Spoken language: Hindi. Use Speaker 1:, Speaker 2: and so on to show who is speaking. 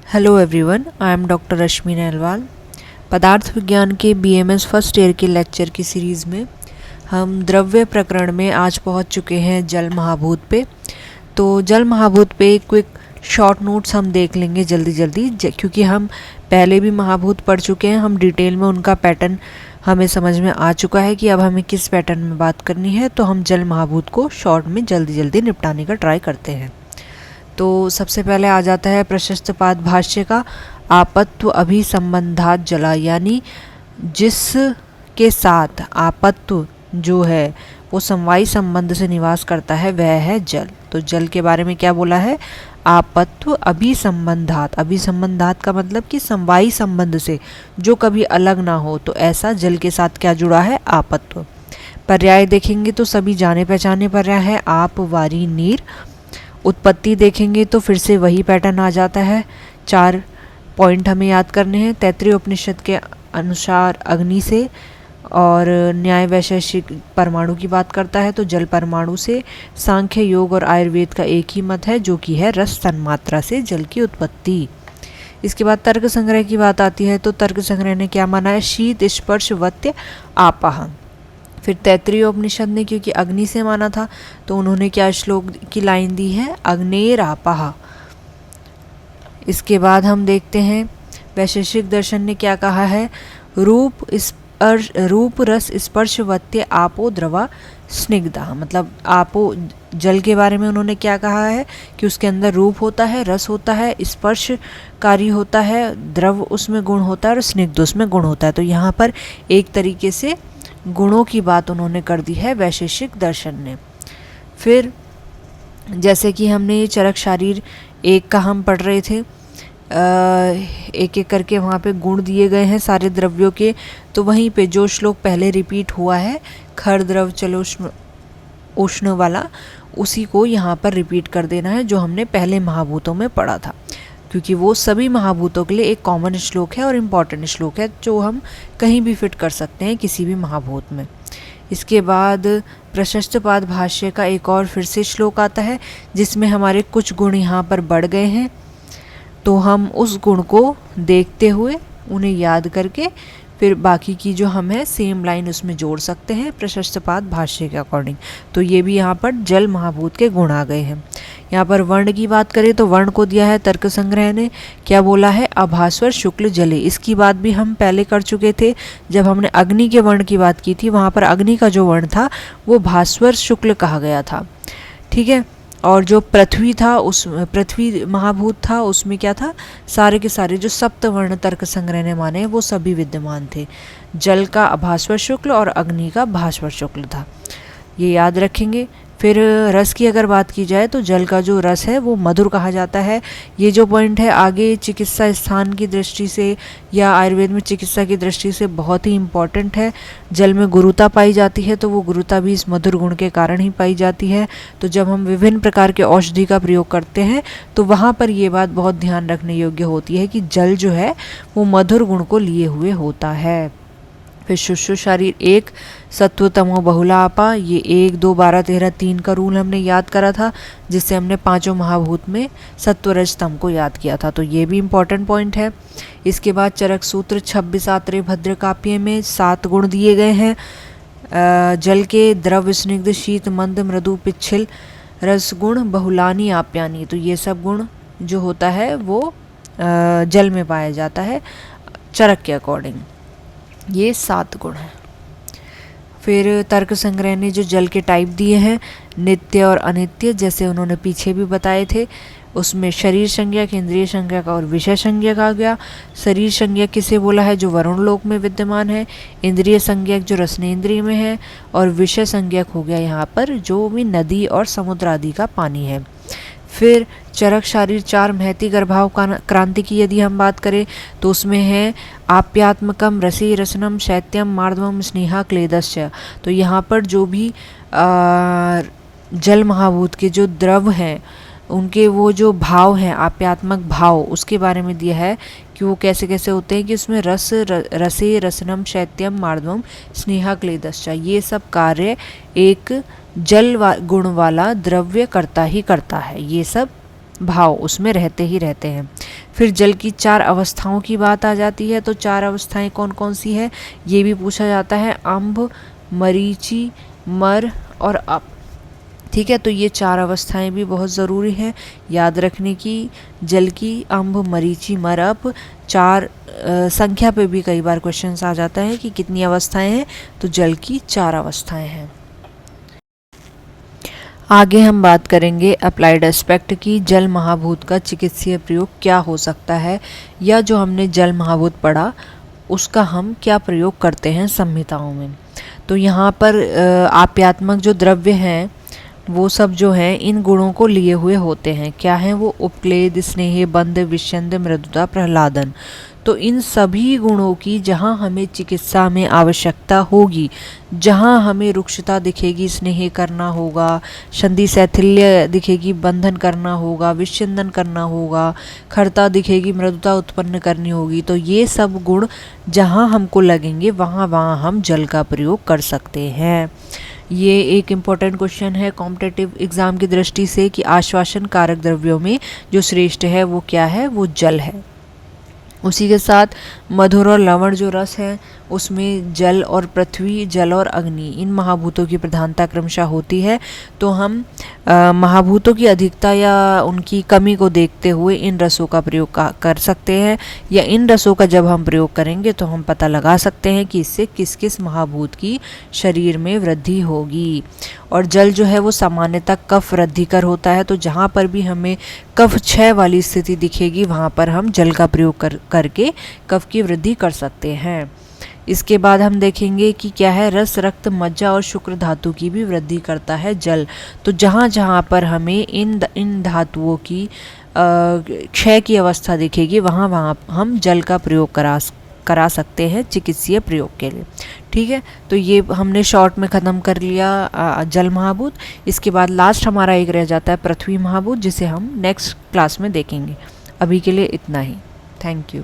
Speaker 1: Hello everyone, I am doctor Rashmi Nahalwal. पदार्थ विज्ञान के बीएमएस फर्स्ट ईयर के लेक्चर की सीरीज़ में हम द्रव्य प्रकरण में आज पहुंच चुके हैं जल महाभूत पे। तो जल महाभूत पे एक क्विक शॉर्ट नोट्स हम देख लेंगे जल्दी क्योंकि हम पहले भी महाभूत पढ़ चुके हैं। हम डिटेल में उनका पैटर्न हमें समझ में आ चुका है कि अब हमें किस पैटर्न में बात करनी है। तो हम जल महाभूत को शॉर्ट में जल्दी निपटाने का ट्राई करते हैं। तो सबसे पहले आ जाता है प्रशस्त पाद भाष्य का आपत्व अभिसंबंधात जला, यानी जिसके साथ आपत्व जो है वो समवायी संबंध से निवास करता है वह है जल। तो जल के बारे में क्या बोला है? आपत्व अभिसंबंधात। अभिसंबंधात का मतलब कि समवायी संबंध से, जो कभी अलग ना हो। तो ऐसा जल के साथ क्या जुड़ा है? आपत्व। पर्याय देखेंगे तो सभी जाने पहचाने पर्याय है आप, वारी, नीर। उत्पत्ति देखेंगे तो फिर से वही पैटर्न आ जाता है। 4 पॉइंट हमें याद करने हैं। तैत्तिरीय उपनिषद के अनुसार अग्नि से, और न्याय वैशेषिक परमाणु की बात करता है तो जल परमाणु से। सांख्य, योग और आयुर्वेद का एक ही मत है जो कि है रस तन्मात्रा से जल की उत्पत्ति। इसके बाद तर्क संग्रह की बात आती है तो तर्क संग्रह ने क्या माना है? शीत स्पर्श वत्य आपह। फिर तैत्तिरीय उपनिषद ने क्योंकि अग्नि से माना था तो उन्होंने क्या श्लोक की लाइन दी है? अग्नेरापः। इसके बाद हम देखते हैं वैशेषिक दर्शन ने क्या कहा है? रूप रस स्पर्श वत्य आपो द्रवा स्निग्धा। मतलब आपो जल के बारे में उन्होंने क्या कहा है कि उसके अंदर रूप होता है, रस होता है, स्पर्शकारी होता है, द्रव उसमें गुण होता है और स्निग्ध उसमें गुण होता है। तो यहाँ पर एक तरीके से गुणों की बात उन्होंने कर दी है वैशेषिक दर्शन ने। फिर जैसे कि हमने ये चरक शारीर एक का हम पढ़ रहे थे, एक एक करके वहाँ पे गुण दिए गए हैं सारे द्रव्यों के। तो वहीं पे जो श्लोक पहले रिपीट हुआ है खर द्रव चलो उष्ण वाला, उसी को यहाँ पर रिपीट कर देना है जो हमने पहले महाभूतों में पढ़ा था, क्योंकि वो सभी महाभूतों के लिए एक कॉमन श्लोक है और इम्पॉर्टेंट श्लोक है जो हम कहीं भी फिट कर सकते हैं किसी भी महाभूत में। इसके बाद प्रशस्त पाद भाष्य का एक और फिर से श्लोक आता है जिसमें हमारे कुछ गुण यहाँ पर बढ़ गए हैं। तो हम उस गुण को देखते हुए उन्हें याद करके फिर बाकी की जो हम है सेम लाइन उसमें जोड़ सकते हैं प्रशस्त पाद भाष्य के अकॉर्डिंग। तो ये भी यहाँ पर जल महाभूत के गुण आ गए हैं। यहाँ पर वर्ण की बात करें तो वर्ण को दिया है तर्क संग्रह ने, क्या बोला है? अभास्वर शुक्ल जले। इसकी बात भी हम पहले कर चुके थे जब हमने अग्नि के वर्ण की बात की थी। वहाँ पर अग्नि का जो वर्ण था वो भास्वर शुक्ल कहा गया था, ठीक है। और जो पृथ्वी था, उस पृथ्वी महाभूत था, उसमें क्या था? सारे के सारे जो सप्तवर्ण तर्क संग्रह ने माने वो सभी विद्यमान थे। जल का अभास्वर शुक्ल और अग्नि का भास्वर शुक्ल था, ये याद रखेंगे। फिर रस की अगर बात की जाए तो जल का जो रस है वो मधुर कहा जाता है। ये जो पॉइंट है आगे चिकित्सा स्थान की दृष्टि से या आयुर्वेद में चिकित्सा की दृष्टि से बहुत ही इम्पॉर्टेंट है। जल में गुरुता पाई जाती है तो वो गुरुता भी इस मधुर गुण के कारण ही पाई जाती है। तो जब हम विभिन्न प्रकार के औषधि का प्रयोग करते हैं तो वहाँ पर ये बात बहुत ध्यान रखने योग्य होती है कि जल जो है वो मधुर गुण को लिए हुए होता है। फिर शुष्क शारीर एक सत्वतमो बहुलापा, ये 1, 2, 12, 13, 3 का रूल हमने याद करा था जिससे हमने पांचों महाभूत में सत्वरज तम को याद किया था। तो ये भी इम्पॉर्टेंट पॉइंट है। इसके बाद चरक सूत्र 26 आत्रेय भद्र काव्य में 7 गुण दिए गए हैं जल के। द्रव स्निग्ध शीत मंद मृदु पिच्छिल रस गुण बहुलानी आप्यानी। तो ये सब गुण जो होता है वो जल में पाया जाता है चरक के अकॉर्डिंग। ये 7 गुण हैं। फिर तर्क संग्रह ने जो जल के टाइप दिए हैं नित्य और अनित्य, जैसे उन्होंने पीछे भी बताए थे, उसमें शरीर संज्ञक, इंद्रिय संज्ञक और विषय संज्ञक आ गया। शरीर संज्ञक किसे बोला है? जो वरुण लोक में विद्यमान है। इंद्रिय संज्ञक जो रसनेन्द्रिय में है, और विषय संज्ञक हो गया यहाँ पर जो भी नदी और समुद्र आदि का पानी है। फिर चरक शारीर 4 महती गर्भाव क्रांति की यदि हम बात करें तो उसमें है आप्यात्मकम रसी रसनम शैत्यम मार्दवम स्नेहा क्लेदस्य। तो यहाँ पर जो भी जल महाभूत के जो द्रव हैं उनके वो जो भाव हैं आप्यात्मक भाव, उसके बारे में दिया है कि वो कैसे कैसे होते हैं कि उसमें रसे रसनम शैत्यम मार्दवम स्नेहा क्लेदस्य, ये सब कार्य एक जल गुण वाला द्रव्य करता ही करता है। ये सब भाव उसमें रहते ही रहते हैं। फिर जल की 4 अवस्थाओं की बात आ जाती है, तो 4 अवस्थाएं कौन कौन सी है ये भी पूछा जाता है, अम्भ, मरीचि, मर और अप। ठीक है, तो ये 4 अवस्थाएं भी बहुत ज़रूरी है याद रखने की। जल की अम्भ, मरीचि, मर, अप, 4 संख्या पे भी कई बार क्वेश्चंस आ जाता है कि कितनी अवस्थाएं हैं, तो जल की 4 अवस्थाएं हैं। आगे हम बात करेंगे अप्लाइड एस्पेक्ट की। जल महाभूत का चिकित्सीय प्रयोग क्या हो सकता है, या जो हमने जल महाभूत पढ़ा उसका हम क्या प्रयोग करते हैं संहिताओं में। तो यहाँ पर आप्यात्मक जो द्रव्य हैं वो सब जो हैं इन गुणों को लिए हुए होते हैं। क्या हैं वो? उपक्लेद, स्नेह, बंध, विषंद, मृदुता, प्रहलादन। तो इन सभी गुणों की जहाँ हमें चिकित्सा में आवश्यकता होगी, जहाँ हमें रुक्षता दिखेगी स्नेह करना होगा, संधि शैथिल्य दिखेगी बंधन करना होगा, विच्छिन्दन करना होगा, खरता दिखेगी मृदुता उत्पन्न करनी होगी, तो ये सब गुण जहाँ हमको लगेंगे वहाँ वहाँ हम जल का प्रयोग कर सकते हैं। ये एक इम्पॉर्टेंट क्वेश्चन है कॉम्पिटिटिव एग्ज़ाम की दृष्टि से कि आश्वासन कारक द्रव्यों में जो श्रेष्ठ है वो क्या है? वो जल है। उसी के साथ मधुर और लवण जो रस है उसमें जल और पृथ्वी, जल और अग्नि, इन महाभूतों की प्रधानता क्रमशः होती है। तो हम महाभूतों की अधिकता या उनकी कमी को देखते हुए इन रसों का प्रयोग कर सकते हैं, या इन रसों का जब हम प्रयोग करेंगे तो हम पता लगा सकते हैं कि इससे किस किस महाभूत की शरीर में वृद्धि होगी। और जल जो है वो सामान्यतः कफ वृद्धिकर होता है, तो जहाँ पर भी हमें कफ क्षय वाली स्थिति दिखेगी वहाँ पर हम जल का प्रयोग करके कफ की वृद्धि कर सकते हैं। इसके बाद हम देखेंगे कि क्या है, रस, रक्त, मज्जा और शुक्र धातु की भी वृद्धि करता है जल। तो जहाँ जहाँ पर हमें इन धातुओं की क्षय की अवस्था दिखेगी वहाँ वहाँ हम जल का प्रयोग करा सकते हैं चिकित्सीय प्रयोग के लिए। ठीक है, तो ये हमने शॉर्ट में ख़त्म कर लिया जल महाभूत। इसके बाद लास्ट हमारा एक रह जाता है पृथ्वी महाभूत, जिसे हम नेक्स्ट क्लास में देखेंगे। अभी के लिए इतना ही। Thank you.